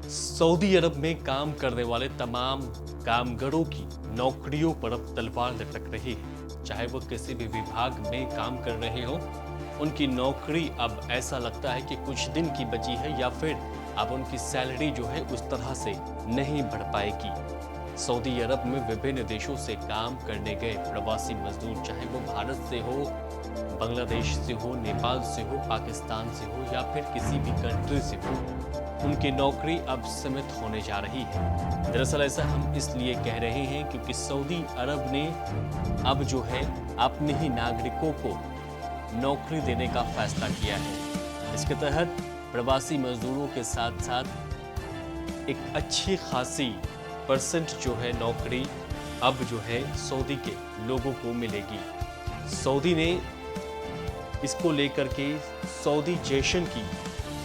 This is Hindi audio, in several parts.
सऊदी अरब में काम करने वाले तमाम कामगारों की नौकरियों पर अब तलवार लटक रही है। चाहे वो किसी भी विभाग में काम कर रहे हो, उनकी नौकरी अब ऐसा लगता है कि कुछ दिन की बची है या फिर अब उनकी सैलरी जो है उस तरह से नहीं बढ़ पाएगी। सऊदी अरब में विभिन्न देशों से काम करने गए प्रवासी मजदूर, चाहे वो भारत से हो, बांग्लादेश से हो, नेपाल से हो, पाकिस्तान से हो या फिर किसी भी कंट्री से हो, उनकी नौकरी अब सीमित होने जा रही है। दरअसल ऐसा हम इसलिए कह रहे हैं क्योंकि सऊदी अरब ने अब जो है अपने ही नागरिकों को नौकरी देने का फैसला किया है। इसके तहत प्रवासी मजदूरों के साथ साथ एक अच्छी खासी परसेंट जो है नौकरी अब जो है सऊदी के लोगों को मिलेगी। सऊदी ने इसको लेकर के सऊदीजेशन की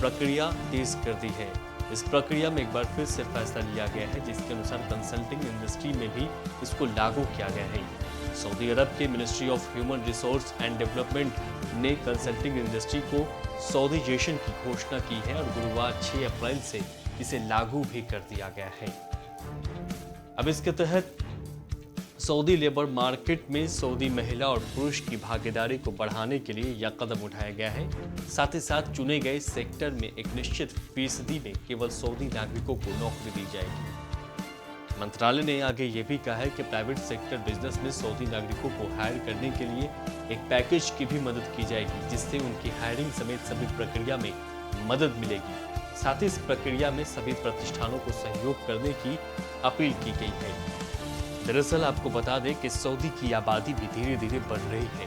प्रक्रिया तेज कर दी है। इस प्रक्रिया में एक बार फिर से फैसला लिया गया है, जिसके अनुसार कंसल्टिंग इंडस्ट्री में भी इसको लागू किया गया है। सऊदी अरब के ministry of human resource and development ने कंसल्टिंग इंडस्ट्री को सऊदीजेशन की घोषणा की है और गुरुवार 6 अप्रैल से इसे लागू भी कर दिया गया है। अब इसके तहत सऊदी लेबर मार्केट में सऊदी महिला और पुरुष की भागीदारी को बढ़ाने के लिए यह कदम उठाया गया है। साथ ही साथ चुने गए सेक्टर में एक निश्चित फीसदी में केवल सऊदी नागरिकों को नौकरी दी जाएगी। मंत्रालय ने आगे ये भी कहा है कि प्राइवेट सेक्टर बिजनेस में सऊदी नागरिकों को हायर करने के लिए एक पैकेज की भी मदद की जाएगी, जिससे उनकी हायरिंग समेत सभी प्रक्रिया में मदद मिलेगी। साथ ही इस प्रक्रिया में सभी प्रतिष्ठानों को सहयोग करने की अपील की गई है। दरअसल आपको बता दें कि सऊदी की आबादी भी धीरे धीरे बढ़ रही है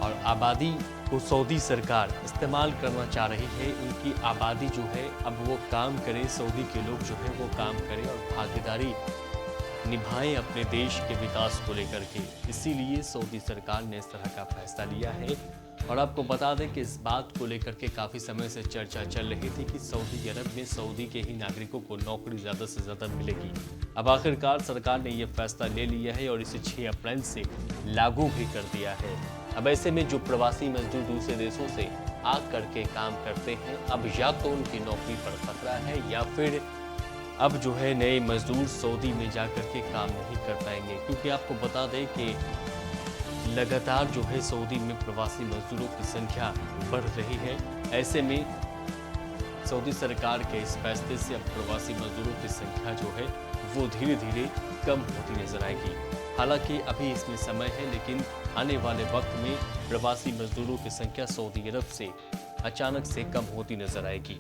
और आबादी को सऊदी सरकार इस्तेमाल करना चाह रही है। उनकी आबादी जो है अब वो काम करे, सऊदी के लोग जो है वो काम करें और भागीदारी निभाएं अपने देश के विकास को लेकर के। इसीलिए सऊदी सरकार ने इस तरह का फैसला लिया है। और आपको बता दें कि इस बात को लेकर के काफ़ी समय से चर्चा चल रही थी कि सऊदी अरब में सऊदी के ही नागरिकों को नौकरी ज़्यादा से ज़्यादा मिलेगी। अब आखिरकार सरकार ने ये फैसला ले लिया है और इसे 6 अप्रैल से लागू भी कर दिया है। अब ऐसे में जो प्रवासी मजदूर दूसरे देशों से आ करके काम करते हैं, अब या तो उनकी नौकरी पर खतरा है या फिर अब जो है नए मजदूर सऊदी में जा कर के काम नहीं कर पाएंगे। क्योंकि आपको बता दें कि लगातार जो है सऊदी में प्रवासी मजदूरों की संख्या बढ़ रही है। ऐसे में सऊदी सरकार के इस फैसले से अब प्रवासी मजदूरों की संख्या जो है वो धीरे धीरे कम होती नजर आएगी। हालांकि अभी इसमें समय है, लेकिन आने वाले वक्त में प्रवासी मजदूरों की संख्या सऊदी अरब से अचानक से कम होती नजर आएगी।